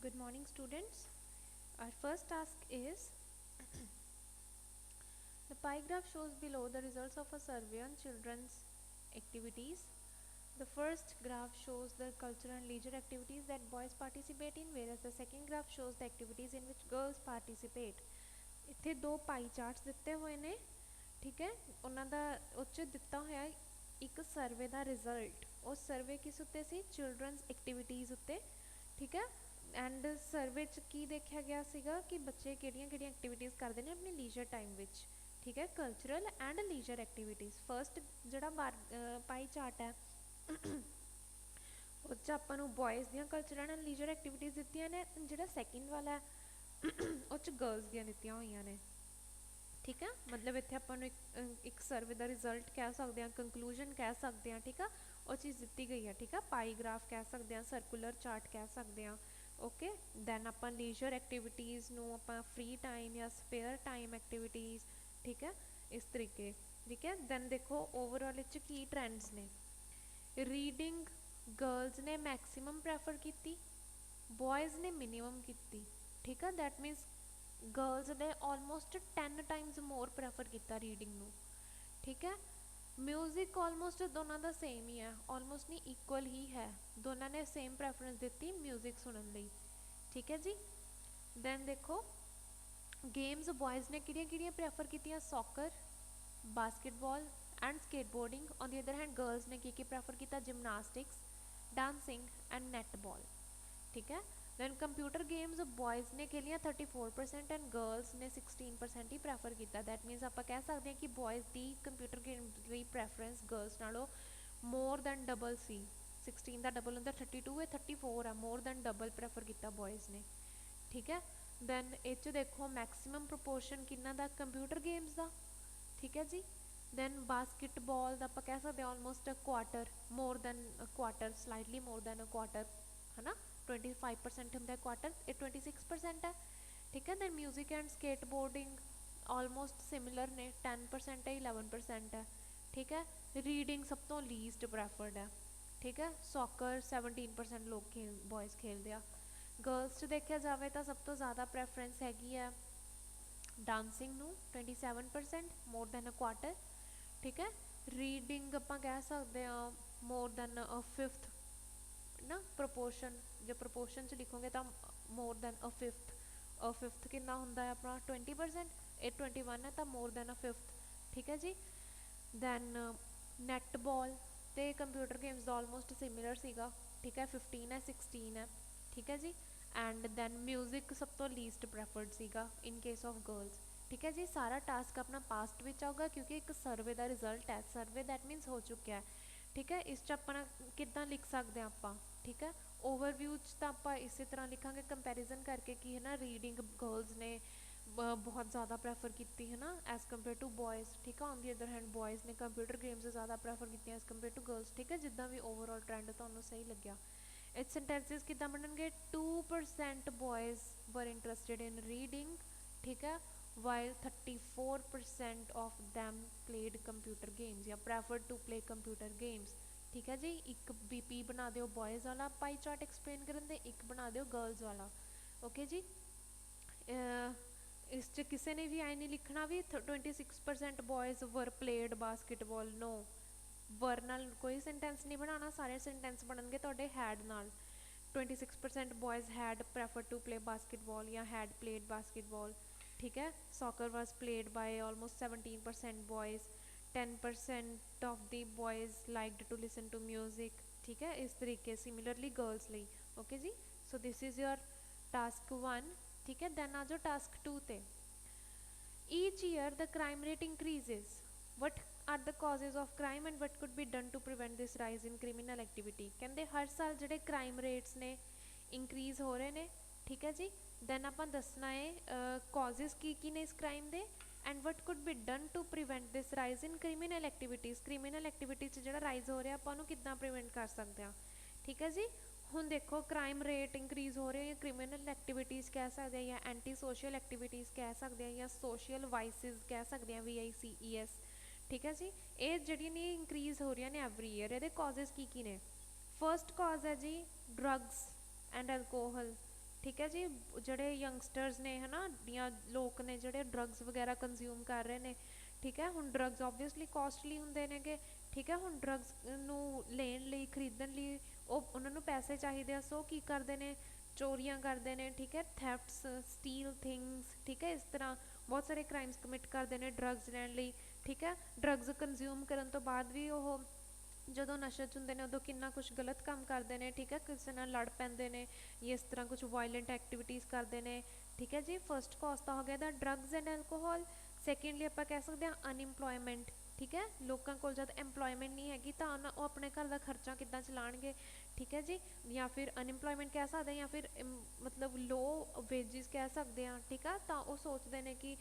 Good morning, students. Our first task is the pie graph shows below the results of a survey on children's activities. The first graph shows the cultural and leisure activities that boys participate in, whereas the second graph shows the activities in which girls participate. ਇੱਥੇ ਦੋ ਪਾਈ charts ਦਿੱਤੇ ਹੋਏ ਨੇ, ਠੀਕ ਹੈ। ਉਹਨਾਂ ਦਾ ਉਹ 'ਚ ਦਿੱਤਾ ਹੋਇਆ ਇੱਕ ਸਰਵੇ ਦਾ ਰਿਜ਼ਲਟ। ਉਹ ਸਰਵੇ ਕਿਸ ਉੱਤੇ ਸੀ? ਚਿਲਡਰਨਸ ਐਕਟੀਵਿਟੀਜ਼ ਉੱਤੇ, ਠੀਕ ਹੈ। ਐਂਡ ਸਰਵੇ 'ਚ ਕੀ ਦੇਖਿਆ ਗਿਆ ਸੀਗਾ ਕਿ ਬੱਚੇ ਕਿਹੜੀਆਂ ਕਿਹੜੀਆਂ ਐਕਟੀਵਿਟੀਜ਼ ਕਰਦੇ ਨੇ ਆਪਣੇ ਲੀਜ਼ਰ ਟਾਈਮ ਵਿੱਚ, ਠੀਕ ਹੈ। Cultural and leisure activities. First ਜਿਹੜਾ ਪਾਈ ਚਾਰਟ ਹੈ ਉਹ 'ਚ ਆਪਾਂ ਨੂੰ ਬॉयज़ ਦੀਆਂ ਕਲਚਰਲ ਐਂਡ ਲੀਜ਼ਰ ਐਕਟੀਵਿਟੀਜ਼ ਦਿੱਤੀਆਂ ਨੇ। ਜਿਹੜਾ ਸੈਕਿੰਡ ਵਾਲਾ ਉਹ 'ਚ ਗਰਲਸ ਦੀਆਂ ਦਿੱਤੀਆਂ ਹੋਈਆਂ ਨੇ, ਠੀਕ ਹੈ। ਮਤਲਬ ਇੱਥੇ ਆਪਾਂ ਨੂੰ ਇੱਕ ਸਰਵੇ ਦਾ ਰਿਜ਼ਲਟ ਕਹਿ ਸਕਦੇ ਹਾਂ, ਕੰਕਲੂਜਨ ਕਹਿ ਸਕਦੇ ਹਾਂ, ਠੀਕ ਆ। ਉਹ ਚੀਜ਼ ਦਿੱਤੀ ਗਈ ਹੈ, ਠੀਕ ਆ। ਪਾਈ ਗ੍ਰਾਫ ਕਹਿ ਸਕਦੇ ਹਾਂ, ਸਰਕੂਲਰ ਚਾਰਟ ਕਹਿ ਸਕਦੇ ਹਾਂ, ਓਕੇ। ਦੈਨ ਆਪਾਂ ਲੀਜ਼ਰ ਐਕਟੀਵਿਟੀਜ਼ ਨੂੰ ਆਪਾਂ ਫ੍ਰੀ ਟਾਈਮ ਜਾਂ ਸਪੇਅਰ ਟਾਈਮ ਐਕਟੀਵਿਟੀਜ਼, ਠੀਕ ਹੈ, ਇਸ ਤਰੀਕੇ, ਠੀਕ ਹੈ। ਦੈਨ ਦੇਖੋ ਓਵਰਆਲ ਇਹ 'ਚ ਕੀ ਟਰੈਂਡਸ ਨੇ। ਰੀਡਿੰਗ ਗਰਲਸ ਨੇ ਮੈਕਸੀਮਮ ਪ੍ਰੈਫਰ ਕੀਤੀ, ਬॉयज़ ਨੇ ਮਿਨੀਮਮ ਕੀਤੀ, ਠੀਕ ਆ। ਦੈਟ ਮੀਨਸ ਗਰਲਸ ਨੇ ਆਲਮੋਸਟ 10 ਟਾਈਮਸ ਮੋਰ ਪ੍ਰੈਫਰ ਕੀਤਾ ਰੀਡਿੰਗ ਨੂੰ, ਠੀਕ ਹੈ। ਮਿਊਜ਼ਿਕ ਆਲਮੋਸਟ ਦੋਨਾਂ ਦਾ ਸੇਮ ਹੀ ਹੈ, ਆਲਮੋਸਟ ਨਹੀਂ ਇਕੁਅਲ ਹੀ ਹੈ। ਦੋਨਾਂ ਨੇ ਸੇਮ ਪ੍ਰੈਫਰੈਂਸ ਦਿੱਤੀ ਮਿਊਜ਼ਿਕ ਸੁਣਨ ਲਈ, ਠੀਕ ਹੈ ਜੀ। ਦੈਨ ਦੇਖੋ ਗੇਮਸ ਬॉयज़ ਨੇ ਕਿਹੜੀਆਂ ਕਿਹੜੀਆਂ ਪ੍ਰੈਫਰ ਕੀਤੀਆਂ? Soccer, basketball and skateboarding. On the other hand girls ਨੇ ਕੀ ਪ੍ਰੈਫਰ ਕੀਤਾ? ਜਿਮਨਾਸਟਿਕਸ, ਡਾਂਸਿੰਗ ਐਂਡ ਨੈਟਬਾਲ, ਠੀਕ ਹੈ। ਦੈਨ ਕੰਪਿਊਟਰ ਗੇਮਸ ਬॉयज़ ਨੇ ਖੇਲੀਆਂ 34% ਐਂਡ ਗਰਲਸ ਨੇ 16% ਹੀ ਪ੍ਰੈਫਰ ਕੀਤਾ। ਦੈਟ ਮੀਨਸ ਆਪਾਂ ਕਹਿ ਸਕਦੇ ਹਾਂ ਕਿ ਬॉयज़ ਦੀ ਕੰਪਿਊਟਰ ਗੇਮਸ ਲਈ ਪ੍ਰੈਫਰੈਂਸ ਗਰਲਸ ਨਾਲੋਂ ਮੋਰ ਦੈਨ ਡਬਲ ਸੀ। 16 ਦਾ ਡਬਲ ਹੁੰਦਾ 32 ਹੈ, 34 ਆ, ਮੋਰ ਦੈਨ ਡਬਲ ਪ੍ਰੈਫਰ ਕੀਤਾ ਬॉयज़ ਨੇ, ਠੀਕ ਹੈ। ਦੈਨ ਇਹ 'ਚ ਦੇਖੋ ਮੈਕਸੀਮਮ ਪ੍ਰਪੋਰਸ਼ਨ ਕਿੰਨਾ ਦਾ? ਕੰਪਿਊਟਰ ਗੇਮਸ ਦਾ, ਠੀਕ ਹੈ ਜੀ। ਦੈਨ ਬਾਸਕਿਟਬਾਲ ਦਾ ਆਪਾਂ ਕਹਿ ਸਕਦੇ ਹਾਂ almost quarter, more than quarter, slightly more than quarter, ਹੈ ਨਾ। 25% ਹੁੰਦਾ ਕੁਆਟਰ, ਇਹ 26% ਹੈ, ਠੀਕ ਹੈ। Then music and skateboarding almost similar ਨੇ, 10% ਹੈ, 11% ਹੈ, ਠੀਕ ਹੈ। ਰੀਡਿੰਗ ਸਭ ਤੋਂ ਲੀਸਟ ਪ੍ਰੈਫਰਡ ਹੈ, ਠੀਕ ਹੈ। ਸੌਕਰ 17% ਲੋਕ ਬॉयज़ ਖੇਲਦੇ ਆ। ਗਰਲਸ 'ਚ ਦੇਖਿਆ ਜਾਵੇ ਤਾਂ ਸਭ ਤੋਂ ਜ਼ਿਆਦਾ ਪ੍ਰੈਫਰੈਂਸ ਹੈਗੀ ਹੈ ਡਾਂਸਿੰਗ ਨੂੰ, 27%, ਮੋਰ ਦੈਨ ਅ ਕੁਆਟਰ, ਠੀਕ ਹੈ। ਰੀਡਿੰਗ ਆਪਾਂ ਕਹਿ ਸਕਦੇ ਹਾਂ ਮੋਰ ਦੈਨ ਅ ਫਿਫਥ ਨਾ ਪ੍ਰਪੋਰਸ਼ਨ, ਜੇ ਪ੍ਰਪੋਰਸ਼ਨ 'ਚ ਲਿਖੋਗੇ ਤਾਂ more than a fifth. A fifth ਕਿੰਨਾ ਹੁੰਦਾ ਹੈ ਆਪਣਾ? 20%, ਇਹ 21 ਹੈ ਤਾਂ ਮੋਰ ਦੈਨ ਅ ਫਿਫਥ, ਠੀਕ ਹੈ ਜੀ। ਦੈਨ ਨੈਟਬਾਲ ਅਤੇ ਕੰਪਿਊਟਰ ਗੇਮਸ ਦਾ ਆਲਮੋਸਟ ਸਿਮਿਲਰ ਸੀਗਾ, ਠੀਕ ਹੈ। 15 ਹੈ, 16 ਹੈ, ਠੀਕ ਹੈ ਜੀ। ਐਂਡ ਦੈਨ ਮਿਊਜ਼ਿਕ ਸਭ ਤੋਂ ਲੀਸਟ ਪ੍ਰੈਫਰਡ ਸੀਗਾ ਇਨ ਕੇਸ ਆਫ ਗਰਲਸ, ਠੀਕ ਹੈ ਜੀ। ਸਾਰਾ ਟਾਸਕ ਆਪਣਾ ਪਾਸਟ ਵਿੱਚ ਆਊਗਾ ਕਿਉਂਕਿ ਇੱਕ ਸਰਵੇ ਦਾ ਰਿਜ਼ਲਟ ਹੈ, ਸਰਵੇ ਦੈਟ ਮੀਨਸ ਹੋ ਚੁੱਕਿਆ, ਠੀਕ ਹੈ। ਇਸ 'ਚ ਆਪਣਾ ਕਿੱਦਾਂ ਲਿਖ ਸਕਦੇ ਹਾਂ ਆਪਾਂ, ਠੀਕ ਹੈ। ਓਵਰਵਿਊ 'ਚ ਤਾਂ ਆਪਾਂ ਇਸੇ ਤਰ੍ਹਾਂ ਲਿਖਾਂਗੇ ਕੰਪੈਰੀਜ਼ਨ ਕਰਕੇ ਕਿ ਹੈ ਨਾ ਰੀਡਿੰਗ ਗਰਲਸ ਨੇ ਬਹੁਤ ਜ਼ਿਆਦਾ ਪ੍ਰੈਫਰ ਕੀਤੀ ਹੈ ਨਾ ਐਜ਼ ਕੰਪੇਅਰ ਟੂ ਬॉयज़, ਠੀਕ ਆ। ਔਨ ਦੀ ਅਦਰ ਹੈਂਡ ਬॉयज़ ਨੇ ਕੰਪਿਊਟਰ ਗੇਮਸ ਜ਼ਿਆਦਾ ਪ੍ਰੈਫਰ ਕੀਤੀਆਂ ਐਜ਼ ਕੰਪੇਅਰ ਟੂ ਗਰਲਸ, ਠੀਕ ਹੈ। ਜਿੱਦਾਂ ਵੀ ਓਵਰਆਲ ਟਰੈਂਡ ਤੁਹਾਨੂੰ ਸਹੀ ਲੱਗਿਆ। ਇਹ ਸੈਂਟੈਂਸਿਸ ਕਿੱਦਾਂ ਬਣਨਗੇ? 2% ਬॉयज़ ਵਰ ਇੰਟਰਸਟਿਡ ਇਨ ਰੀਡਿੰਗ, ਠੀਕ ਹੈ, while 34% of them played computer games ਜਾਂ preferred to play computer games, ਠੀਕ ਹੈ ਜੀ। ਇੱਕ BP ਬਣਾ ਦਿਓ ਬॉयज़ ਵਾਲਾ ਪਾਈ ਚਾਰਟ ਐਕਸਪਲੇਨ ਕਰਨ ਦੇ, ਇੱਕ ਬਣਾ ਦਿਓ ਗਰਲਸ ਵਾਲਾ, ਓਕੇ ਜੀ। ਇਸ 'ਚ ਕਿਸੇ ਨੇ ਵੀ ਐਂ ਨਹੀਂ ਲਿਖਣਾ ਵੀ 26% ਬॉयज़ ਵਰ ਪਲੇਡ ਬਾਸਕਿਟਬਾਲ, ਨੋ। ਵਰ ਨਾਲ ਕੋਈ ਸੈਂਟੈਂਸ ਨਹੀਂ ਬਣਾਉਣਾ, ਸਾਰੇ ਸੈਂਟੈਂਸ ਬਣਨਗੇ ਤੁਹਾਡੇ ਹੈਡ ਨਾਲ। 26% ਬॉयज़ had preferred to play basketball या had played basketball, ठीक है। soccer was played by almost 17% boys, 10% of the boys liked to listen to music, ठीक है। इस तरीके सिमिलरली गर्ल्स ਲਈ, ओके जी। So this is your task 1, ठीक है। दैन आ जाओ टास्क 2 ਤੇ। each year the crime rate increases, what are the causes of crime and what could be done to prevent this rise in criminal activity? ਕਹਿੰਦੇ ਹਰ ਸਾਲ ਜਿਹੜੇ crime rates ਨੇ increase ਹੋ ਰਹੇ ਨੇ, ਠੀਕ ਹੈ ਜੀ। ਦੈਨ ਆਪਾਂ ਦੱਸਣਾ ਹੈ ਕਾਜ਼ਿਸ ਕੀ ਕੀ ਨੇ ਇਸ ਕ੍ਰਾਈਮ ਦੇ and what could be done to prevent this rise in criminal activities. Criminal activity 'ਚ ਜਿਹੜਾ ਰਾਈਜ਼ ਹੋ ਰਿਹਾ ਆਪਾਂ ਉਹਨੂੰ ਕਿੱਦਾਂ ਪ੍ਰੀਵੈਂਟ ਕਰ ਸਕਦੇ ਹਾਂ, ਠੀਕ ਹੈ ਜੀ। ਹੁਣ ਦੇਖੋ ਕ੍ਰਾਈਮ ਰੇਟ ਇੰਕਰੀਜ਼ ਹੋ ਰਹੇ ਜਾਂ ਕ੍ਰਿਮੀਨਲ ਐਕਟੀਵਿਟੀਜ਼ ਕਹਿ ਸਕਦੇ ਹਾਂ ਜਾਂ ਐਂਟੀ ਸੋਸ਼ਲ ਐਕਟੀਵਿਟੀਜ਼ ਕਹਿ ਸਕਦੇ ਹਾਂ ਜਾਂ ਸੋਸ਼ਲ ਵਾਈਸਿਸ ਕਹਿ ਸਕਦੇ ਹਾਂ, VICES, ਠੀਕ ਹੈ ਜੀ। ਇਹ ਜਿਹੜੀਆਂ ਨੇ ਇੰਕਰੀਜ਼ ਹੋ ਰਹੀਆਂ ਨੇ ਐਵਰੀ ਈਅਰ, ਇਹਦੇ ਕਾਜ਼ਿਸ ਕੀ ਕੀ ਨੇ? ਫਸਟ ਕਾਜ਼ ਹੈ ਜੀ ਡਰੱਗਸ ਐਂਡ ਐਲਕੋਹਲ, ठीक है जी। ਜਿਹੜੇ ਯੰਗਸਟਰਸ ਨੇ ਹਨਾ ਜਾਂ ਲੋਕ ਨੇ ਜਿਹੜੇ ਡਰੱਗਸ ਵਗੈਰਾ ਕੰਜ਼ਿਊਮ ਕਰ ਰਹੇ ਨੇ, ਠੀਕ ਹੈ। ਹੁਣ ਡਰੱਗਸ ਓਬਵੀਅਸਲੀ ਕੋਸਟਲੀ ਹੁੰਦੇ ਨੇਗੇ, ਠੀਕ ਹੈ। ਹੁਣ ਡਰੱਗਸ ਨੂੰ ਲੈਣ ਲਈ, ਖਰੀਦਣ ਲਈ ਉਹ ਉਹਨਾਂ ਨੂੰ ਪੈਸੇ ਚਾਹੀਦੇ ਆ, ਸੋ ਕੀ ਕਰਦੇ ਨੇ, ਚੋਰੀਆਂ ਕਰਦੇ ਨੇ, ਠੀਕ ਹੈ। ਥੈਫਟਸ, ਸਟੀਲ ਥਿੰਗਸ, ਠੀਕ ਹੈ। ਇਸ ਤਰ੍ਹਾਂ ਬਹੁਤ ਸਾਰੇ ਕ੍ਰਾਈਮਸ ਕਮਿਟ ਕਰਦੇ ਨੇ ਡਰੱਗਸ ਲੈਣ ਲਈ, ਠੀਕ ਹੈ। ਡਰੱਗਸ ਕੰਜ਼ਿਊਮ ਕਰਨ ਤੋਂ ਬਾਅਦ ਵੀ ਉਹ ਜਦੋਂ ਨਸ਼ੇ 'ਚ ਹੁੰਦੇ ਨੇ ਉਦੋਂ ਕਿੰਨਾ ਕੁਛ ਗਲਤ ਕੰਮ ਕਰਦੇ ਨੇ, ਠੀਕ ਹੈ। ਕਿਸੇ ਨਾਲ ਲੜ ਪੈਂਦੇ ਨੇ ਜਾਂ ਇਸ ਤਰ੍ਹਾਂ ਕੁਛ ਵਾਇਲੈਂਟ ਐਕਟੀਵਿਟੀਜ਼ ਕਰਦੇ ਨੇ, ਠੀਕ ਹੈ ਜੀ। ਫਸਟ ਕਾਜ਼ ਤਾਂ ਹੋ ਗਿਆ ਦਾ ਡਰੱਗਸ ਐਂਡ ਐਲਕੋਹਲ। ਸੈਕਿੰਡਲੀ ਆਪਾਂ ਕਹਿ ਸਕਦੇ ਹਾਂ ਅਨਇੰਪਲੋਇਮੈਂਟ, ਠੀਕ ਹੈ। ਲੋਕਾਂ ਕੋਲ ਜਦ ਐਮਪਲੋਇਮੈਂਟ ਨਹੀਂ ਹੈਗੀ ਤਾਂ ਉਹ ਆਪਣੇ ਘਰ ਦਾ ਖਰਚਾ ਕਿੱਦਾਂ ਚਲਾਉਣਗੇ, ਠੀਕ ਹੈ ਜੀ। ਜਾਂ ਫਿਰ ਅਨਇੰਪਲੋਇਮੈਂਟ ਕਹਿ ਸਕਦੇ ਹਾਂ, ਜਾਂ ਫਿਰ ਮਤਲਬ ਲੋ ਵੇਜਿਸ ਕਹਿ ਸਕਦੇ ਹਾਂ, ਠੀਕ ਆ। ਤਾਂ ਉਹ ਸੋਚਦੇ ਨੇ ਕਿ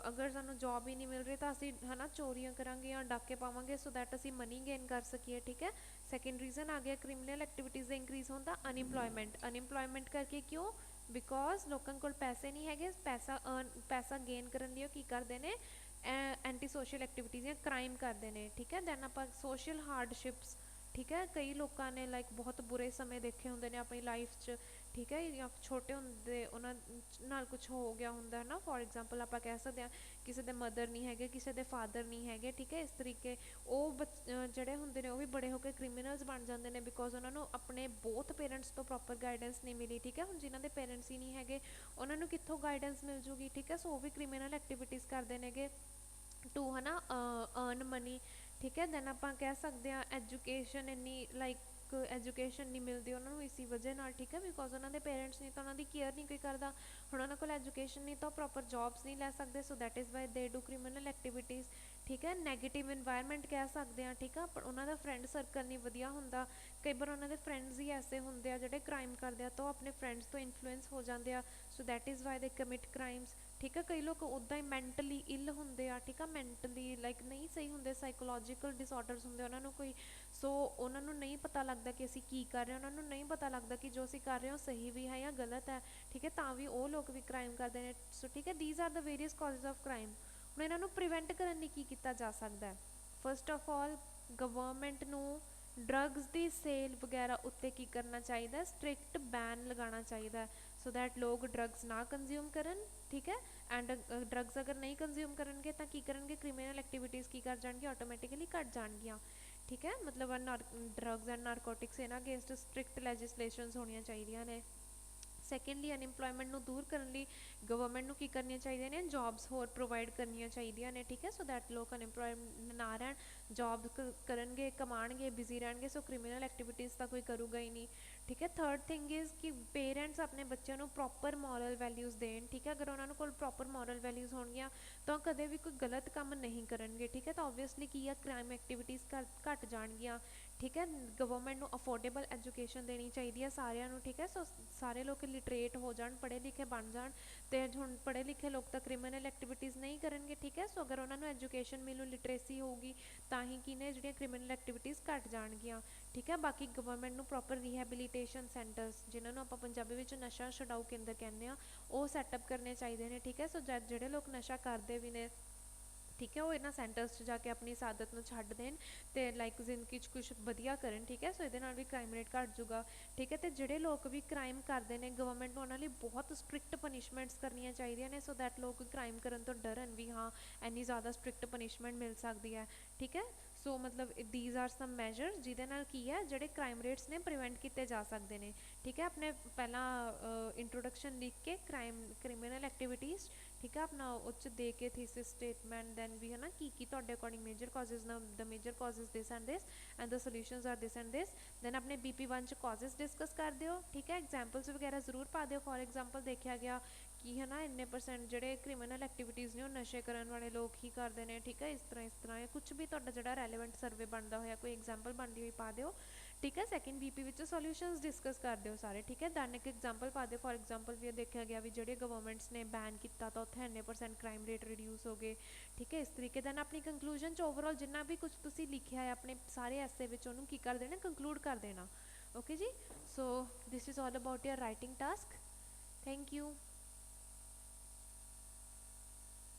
ਅਗਰ ਸਾਨੂੰ ਜੋਬ ਹੀ ਨਹੀਂ ਮਿਲ ਰਹੀ ਤਾਂ ਅਸੀਂ ਹੈ ਨਾ ਚੋਰੀਆਂ ਕਰਾਂਗੇ ਜਾਂ ਡਾਕੇ ਪਾਵਾਂਗੇ ਸੋ ਦੈਟ ਅਸੀਂ ਮਨੀ ਗੇਨ ਕਰ ਸਕੀਏ, ਠੀਕ ਹੈ। ਸੈਕਿੰਡ ਰੀਜ਼ਨ ਆ ਗਿਆ ਕ੍ਰਿਮੀਨਲ ਐਕਟੀਵਿਟੀਜ਼ ਦਾ ਇੰਕਰੀਜ਼ ਹੋਣ ਦਾ, ਅਨਇੰਪਲੋਇਮੈਂਟ। ਅਨਇੰਪਲੋਇਮੈਂਟ ਕਰਕੇ ਕਿਉਂ, ਬਿਕੋਜ਼ ਲੋਕਾਂ ਕੋਲ ਪੈਸੇ ਨਹੀਂ ਹੈਗੇ, ਪੈਸਾ ਗੇਨ ਕਰਨ ਲਈ ਉਹ ਕੀ ਕਰਦੇ ਨੇ, ਐਂਟੀ ਸੋਸ਼ਲ ਐਕਟੀਵਿਟੀਜ਼ ਜਾਂ ਕ੍ਰਾਈਮ ਕਰਦੇ ਨੇ, ਠੀਕ ਹੈ। ਦੈਨ ਆਪਾਂ ਸੋਸ਼ਲ ਹਾਰਡਸ਼ਿਪਸ, ਠੀਕ ਹੈ। ਕਈ ਲੋਕਾਂ ਨੇ ਲਾਈਕ ਬਹੁਤ ਬੁਰੇ ਸਮੇਂ ਦੇਖੇ ਹੁੰਦੇ ਨੇ ਆਪਣੀ ਲਾਈਫ 'ਚ, ਠੀਕ ਹੈ। ਜਾਂ ਛੋਟੇ ਹੁੰਦੇ ਉਹਨਾਂ ਨਾਲ ਕੁਛ ਹੋ ਗਿਆ ਹੁੰਦਾ ਹੈ ਨਾ, ਫੋਰ ਐਗਜ਼ਾਮਪਲ ਆਪਾਂ ਕਹਿ ਸਕਦੇ ਹਾਂ ਕਿਸੇ ਦੇ ਮਦਰ ਨਹੀਂ ਹੈਗੇ, ਕਿਸੇ ਦੇ ਫਾਦਰ ਨਹੀਂ ਹੈਗੇ, ਠੀਕ ਹੈ। ਇਸ ਤਰੀਕੇ ਉਹ ਜਿਹੜੇ ਹੁੰਦੇ ਨੇ ਉਹ ਵੀ ਬੜੇ ਹੋ ਕੇ ਕ੍ਰਿਮੀਨਲਸ ਬਣ ਜਾਂਦੇ ਨੇ, ਬਿਕੋਜ਼ ਉਹਨਾਂ ਨੂੰ ਆਪਣੇ ਬੋਥ ਪੇਰੈਂਟਸ ਤੋਂ ਪ੍ਰੋਪਰ ਗਾਈਡੈਂਸ ਨਹੀਂ ਮਿਲੀ, ਠੀਕ ਹੈ। ਹੁਣ ਜਿਨ੍ਹਾਂ ਦੇ ਪੇਰੈਂਟਸ ਹੀ ਨਹੀਂ ਹੈਗੇ ਉਹਨਾਂ ਨੂੰ ਕਿੱਥੋਂ ਗਾਈਡੈਂਸ ਮਿਲ ਜੂਗੀ, ਠੀਕ ਹੈ। ਸੋ ਉਹ ਵੀ ਕ੍ਰਿਮੀਨਲ ਐਕਟੀਵਿਟੀਜ਼ ਕਰਦੇ ਨੇਗੇ ਟੂ ਹੈ ਨਾ ਅਰਨ ਮਨੀ, ਠੀਕ ਹੈ। ਦੈਨ ਆਪਾਂ ਕਹਿ ਸਕਦੇ ਹਾਂ ਐਜੂਕੇਸ਼ਨ ਇੰਨੀ ਲਾਈਕ ਐਜੂਕੇਸ਼ਨ ਨਹੀਂ ਮਿਲਦੀ ਉਹਨਾਂ ਨੂੰ ਇਸੀ ਵਜ੍ਹਾ ਨਾਲ, ਠੀਕ ਹੈ। ਬਿਕੋਜ਼ ਉਹਨਾਂ ਦੇ ਪੇਰੈਂਟਸ ਨਹੀਂ ਤਾਂ ਉਹਨਾਂ ਦੀ ਕੇਅਰ ਨਹੀਂ ਕੋਈ ਕਰਦਾ। ਹੁਣ ਉਹਨਾਂ ਕੋਲ ਐਜੂਕੇਸ਼ਨ ਨਹੀਂ ਤਾਂ ਪ੍ਰੋਪਰ ਜੋਬਸ ਨਹੀਂ ਲੈ ਸਕਦੇ, ਸੋ ਦੈਟ ਇਜ਼ ਵਾਈ ਦੇ ਡੂ ਕ੍ਰਿਮੀਨਲ ਐਕਟੀਵਿਟੀਜ਼, ਠੀਕ ਹੈ। ਨੈਗੇਟਿਵ ਇਨਵਾਇਰਮੈਂਟ ਕਹਿ ਸਕਦੇ ਹਾਂ, ਠੀਕ ਆ। ਪਰ ਉਹਨਾਂ ਦਾ ਫਰੈਂਡ ਸਰਕਲ ਨਹੀਂ ਵਧੀਆ ਹੁੰਦਾ, ਕਈ ਵਾਰ ਉਹਨਾਂ ਦੇ ਫਰੈਂਡਸ ਹੀ ਐਸੇ ਹੁੰਦੇ ਆ ਜਿਹੜੇ ਕ੍ਰਾਈਮ ਕਰਦੇ ਆ ਤਾਂ ਉਹ ਆਪਣੇ ਫਰੈਂਡਸ ਤੋਂ ਇਨਫਲੂਐਂਸ ਹੋ ਜਾਂਦੇ ਆ, ਸੋ ਦੈਟ ਇਜ਼ ਵਾਈ ਦੇ ਕਮਿਟ ਕ੍ਰਾਈਮਸ, ਠੀਕ ਹੈ। ਕਈ ਲੋਕ ਉੱਦਾਂ ਹੀ ਮੈਂਟਲੀ ਇਲ ਹੁੰਦੇ ਆ, ਠੀਕ ਆ। ਮੈਂਟਲੀ ਲਾਈਕ ਨਹੀਂ ਸਹੀ ਹੁੰਦੇ, ਸਾਈਕੋਲੋਜੀਕਲ ਡਿਸਆਰਡਰਸ ਹੁੰਦੇ ਉਹਨਾਂ ਨੂੰ ਕੋਈ, ਸੋ ਉਹਨਾਂ ਨੂੰ ਨਹੀਂ ਪਤਾ ਲੱਗਦਾ ਕਿ ਅਸੀਂ ਕੀ ਕਰ ਰਹੇ ਹਾਂ, ਉਹਨਾਂ ਨੂੰ ਨਹੀਂ ਪਤਾ ਲੱਗਦਾ ਕਿ ਜੋ ਅਸੀਂ ਕਰ ਰਹੇ ਹਾਂ ਉਹ ਸਹੀ ਵੀ ਹੈ ਜਾਂ ਗਲਤ ਹੈ, ਠੀਕ ਹੈ। ਤਾਂ ਵੀ ਉਹ ਲੋਕ ਵੀ ਕ੍ਰਾਈਮ ਕਰਦੇ ਨੇ, ਸੋ ਠੀਕ ਹੈ। These are the various causes of crime. ਹੁਣ ਇਹਨਾਂ ਨੂੰ ਪ੍ਰੀਵੈਂਟ ਕਰਨ ਲਈ ਕੀ ਕੀਤਾ ਜਾ ਸਕਦਾ, ਫਸਟ ਆਫ ਆਲ ਗਵਰਨਮੈਂਟ ਨੂੰ ਡਰੱਗਸ ਦੀ ਸੇਲ ਵਗੈਰਾ ਉੱਤੇ ਕੀ ਕਰਨਾ ਚਾਹੀਦਾ, ਸਟ੍ਰਿਕਟ ਬੈਨ ਲਗਾਉਣਾ ਚਾਹੀਦਾ, ਸੋ ਦੈਟ ਲੋਕ ਡਰੱਗਸ ਨਾ ਕੰਜ਼ਿਊਮ ਕਰਨ, ਠੀਕ ਹੈ। ਐਂਡ ਡਰੱਗਸ ਅਗਰ ਨਹੀਂ ਕੰਜ਼ਿਊਮ ਕਰਨਗੇ ਤਾਂ ਕੀ ਕਰਨਗੇ, ਕ੍ਰਿਮੀਨਲ ਐਕਟੀਵਿਟੀਜ਼ ਕੀ ਕਰ ਜਾਣਗੀਆਂ, ਆਟੋਮੈਟਿਕਲੀ ਘੱਟ ਜਾਣਗੀਆਂ, ਠੀਕ ਹੈ। ਮਤਲਬ ਡਰੱਗਸ ਐਂਡ ਨਾਰਕੋਟਿਕਸ ਇਹਨਾਂ ਅਗੇਂਸਟ ਸਟ੍ਰਿਕਟ ਲੈਜਿਸਲੇਸ਼ਨਸ ਹੋਣੀਆਂ ਚਾਹੀਦੀਆਂ ਨੇ। ਸੈਕਿੰਡਲੀ ਅਨਇੰਪਲੋਇਮੈਂਟ ਨੂੰ ਦੂਰ ਕਰਨ ਲਈ ਗਵਰਨਮੈਂਟ ਨੂੰ ਕੀ ਕਰਨੀਆਂ ਚਾਹੀਦੀਆਂ ਨੇ, ਜੋਬਸ ਹੋਰ ਪ੍ਰੋਵਾਈਡ ਕਰਨੀਆਂ ਚਾਹੀਦੀਆਂ ਨੇ, ਠੀਕ ਹੈ। ਸੋ ਦੈਟ ਲੋਕ ਅਨਇੰਪਲੋਇਮੈਂਟ ਨਾ ਰਹਿਣ, ਜੋਬ ਕਰਨਗੇ, ਕਮਾਉਣਗੇ, ਬਿਜ਼ੀ ਰਹਿਣਗੇ, ਸੋ ਕ੍ਰਿਮੀਨਲ ਐਕਟੀਵਿਟੀਜ਼ ਤਾਂ ਕੋਈ ਕਰੂਗਾ ਹੀ ਨਹੀਂ, ਠੀਕ ਹੈ। ਥਰਡ ਥਿੰਗ ਇਜ਼ ਕਿ ਪੇਰੈਂਟਸ ਆਪਣੇ ਬੱਚਿਆਂ ਨੂੰ ਪ੍ਰੋਪਰ ਮੋਰਲ ਵੈਲਿਊਜ਼ ਦੇਣ, ਠੀਕ ਹੈ। ਅਗਰ ਉਹਨਾਂ ਨੂੰ ਕੋਲ ਪ੍ਰੋਪਰ ਮੋਰਲ ਵੈਲਿਊਜ਼ ਹੋਣਗੀਆਂ ਤਾਂ ਕਦੇ ਵੀ ਕੋਈ ਗਲਤ ਕੰਮ ਨਹੀਂ ਕਰਨਗੇ, ਠੀਕ ਹੈ। ਤਾਂ ਓਬਵੀਅਸਲੀ ਕੀ ਆ, ਕ੍ਰਾਈਮ ਐਕਟੀਵਿਟੀਜ਼ ਘੱਟ ਜਾਣਗੀਆਂ, ਠੀਕ ਹੈ। ਗਵਰਨਮੈਂਟ ਨੂੰ ਅਫੋਰਡੇਬਲ ਐਜੂਕੇਸ਼ਨ ਦੇਣੀ ਚਾਹੀਦੀ ਹੈ ਸਾਰਿਆਂ ਨੂੰ, ਠੀਕ ਹੈ। ਸੋ ਸਾਰੇ ਲੋਕ ਲਿਟਰੇਟ ਹੋ ਜਾਣ, ਪੜ੍ਹੇ ਲਿਖੇ ਬਣ ਜਾਣ, ਅਤੇ ਹੁਣ ਪੜ੍ਹੇ ਲਿਖੇ ਲੋਕ ਤਾਂ ਕ੍ਰਿਮੀਨਲ ਐਕਟੀਵਿਟੀਜ਼ ਨਹੀਂ ਕਰਨਗੇ, ਠੀਕ ਹੈ। ਸੋ ਅਗਰ ਉਹਨਾਂ ਨੂੰ ਐਜੂਕੇਸ਼ਨ ਮਿਲੂ, ਲਿਟਰੇਸੀ ਹੋਊਗੀ ਤਾਂ ਹੀ ਕੀ ਨੇ ਜਿਹੜੀਆਂ ਕ੍ਰਿਮੀਨਲ ਐਕਟੀਵਿਟੀਜ਼ ਘੱਟ ਜਾਣਗੀਆਂ, ਠੀਕ ਹੈ। ਬਾਕੀ ਗਵਰਨਮੈਂਟ ਨੂੰ ਪ੍ਰੋਪਰ ਰੀਹੈਬਿਲੀਟੇਸ਼ਨ ਸੈਂਟਰਸ, ਜਿਨ੍ਹਾਂ ਨੂੰ ਆਪਾਂ ਪੰਜਾਬੀ ਵਿੱਚ ਨਸ਼ਾ ਛੁਡਾਊ ਕੇਂਦਰ ਕਹਿੰਦੇ ਹਾਂ, ਉਹ ਸੈਟਅਪ ਕਰਨੇ ਚਾਹੀਦੇ ਨੇ, ਠੀਕ ਹੈ। ਸੋ ਜਿਹੜੇ ਲੋਕ ਨਸ਼ਾ ਕਰਦੇ ਵੀ ਨੇ, ਠੀਕ ਹੈ, ਉਹ ਇਹਨਾਂ ਸੈਂਟਰਸ 'ਚ ਜਾ ਕੇ ਆਪਣੀ ਇਸ ਆਦਤ ਨੂੰ ਛੱਡ ਦੇਣ ਅਤੇ ਲਾਈਕ ਜ਼ਿੰਦਗੀ 'ਚ ਕੁਛ ਵਧੀਆ ਕਰਨ, ਠੀਕ ਹੈ। ਸੋ ਇਹਦੇ ਨਾਲ ਵੀ ਕ੍ਰਾਈਮ ਰੇਟ ਘੱਟ ਜੂਗਾ, ਠੀਕ ਹੈ। ਅਤੇ ਜਿਹੜੇ ਲੋਕ ਵੀ ਕ੍ਰਾਈਮ ਕਰਦੇ ਨੇ ਗਵਰਨਮੈਂਟ ਨੂੰ ਉਹਨਾਂ ਲਈ ਬਹੁਤ ਸਟ੍ਰਿਕਟ ਪਨਿਸ਼ਮੈਂਟਸ ਕਰਨੀਆਂ ਚਾਹੀਦੀਆਂ ਨੇ, ਸੋ ਦੈਟ ਲੋਕ ਕ੍ਰਾਈਮ ਕਰਨ ਤੋਂ ਡਰਨ ਵੀ, ਹਾਂ ਇੰਨੀ ਜ਼ਿਆਦਾ ਸਟ੍ਰਿਕਟ ਪਨਿਸ਼ਮੈਂਟ ਮਿਲ ਸਕਦੀ ਹੈ, ਠੀਕ ਹੈ। ਸੋ ਮਤਲਬ ਦੀਜ਼ ਆਰ ਸਮ ਮੈਜਰਸ ਜਿਹਦੇ ਨਾਲ ਕੀ ਹੈ, ਜਿਹੜੇ ਕ੍ਰਾਈਮ ਰੇਟਸ ਨੇ ਪ੍ਰੀਵੈਂਟ ਕੀਤੇ ਜਾ ਸਕਦੇ ਨੇ, ਠੀਕ ਹੈ। ਆਪਣੇ ਪਹਿਲਾਂ ਇੰਟਰੋਡਕਸ਼ਨ ਲਿਖ ਕੇ ਕ੍ਰਿਮੀਨਲ ਐਕਟੀਵਿਟੀਜ਼, ਠੀਕ ਹੈ, ਆਪਣਾ ਉਹ 'ਚ ਦੇ ਕੇ ਥੀਸਿਸ ਸਟੇਟਮੈਂਟ, ਦੈਨ ਵੀ ਹੈ ਨਾ ਕੀ ਤੁਹਾਡੇ ਅਕੋਰਡਿੰਗ ਮੇਜਰ ਕਾਜ਼ਜ਼ ਨਾ, the major causes this and the solutions are this and this. Then ਆਪਣੇ BP1 'ਚ ਕਾਜ਼ਜ਼ ਡਿਸਕਸ ਕਰ ਦਿਓ, ਠੀਕ ਹੈ। ਐਗਜ਼ਾਮਪਲਸ ਵਗੈਰਾ ਜ਼ਰੂਰ ਪਾ ਦਿਓ, ਫੋਰ ਐਗਜ਼ਾਮਪਲ ਦੇਖਿਆ ਗਿਆ ਕਿ ਹੈ ਨਾ ਇੰਨੇ % ਜਿਹੜੇ ਕ੍ਰਿਮੀਨਲ ਐਕਟੀਵਿਟੀਜ਼ ਨੇ ਉਹ ਨਸ਼ੇ ਕਰਨ ਵਾਲੇ ਲੋਕ ਹੀ ਕਰਦੇ ਨੇ, ਠੀਕ ਹੈ। ਇਸ ਤਰ੍ਹਾਂ ਜਾਂ ਕੁਛ ਵੀ ਤੁਹਾਡਾ ਜਿਹੜਾ ਰੈਲੇਵੈਂਟ ਸਰਵੇ ਬਣਦਾ ਹੋਇਆ, ਕੋਈ ਐਗਜ਼ਾਮਪਲ ਬਣਦੀ ਹੋਈ ਪਾ ਦਿਓ, ਠੀਕ ਹੈ। ਸੈਕਿੰਡ BP ਵਿੱਚ ਸੋਲਿਊਸ਼ਨਸ ਡਿਸਕਸ ਕਰ ਦਿਓ ਸਾਰੇ, ਠੀਕ ਹੈ। ਦੈਨ ਇੱਕ ਐਗਜ਼ਾਮਪਲ ਪਾ ਦਿਓ, ਫੋਰ ਐਗਜ਼ਾਮਪਲ ਵੀ ਇਹ ਦੇਖਿਆ ਗਿਆ ਵੀ ਜਿਹੜੇ ਗਵਰਨਮੈਂਟਸ ਨੇ ਬੈਨ ਕੀਤਾ ਤਾਂ ਉੱਥੇ ਇੰਨੇ % ਕ੍ਰਾਈਮ ਰੇਟ ਰਿਡਿਊਸ ਹੋ ਗਏ, ਠੀਕ ਹੈ। ਇਸ ਤਰੀਕੇ ਦੈਨ ਆਪਣੀ ਕੰਕਲੂਜਨ 'ਚ ਓਵਰਆਲ ਜਿੰਨਾ ਵੀ ਕੁਛ ਤੁਸੀਂ ਲਿਖਿਆ ਹੈ ਆਪਣੇ ਸਾਰੇ ਐਸੇ ਵਿੱਚ ਉਹਨੂੰ ਕੀ ਕਰ ਦੇਣਾ, ਕੰਕਲੂਡ ਕਰ ਦੇਣਾ, ਓਕੇ ਜੀ। So this is all about your writing task, thank you.